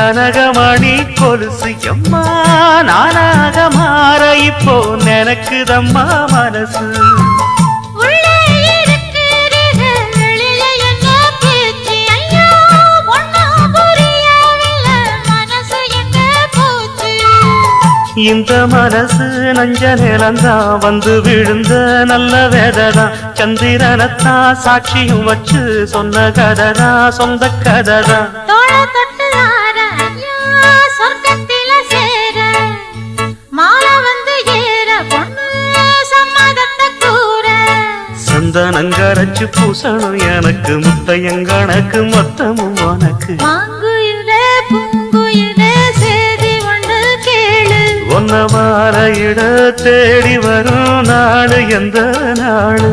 கனகமணி கொலுசு எம்மா நானாக மாற இப்போ நினைக்குதம்மா மனசு. இந்த மனசு நஞ்ச நிலந்தான் வந்து விழுந்த நல்ல வேததான். சந்திரனத்தான் சாட்சியும் வச்சு சொன்ன கததான் சொந்த கததான். சந்தனங்கரைச்சு பூசணும் எனக்கு முத்தையங்கணக்கு மொத்தமும் உனக்கு. ஒன்ன மாலையிட தேடி வரும் நாடு எந்த நாடு.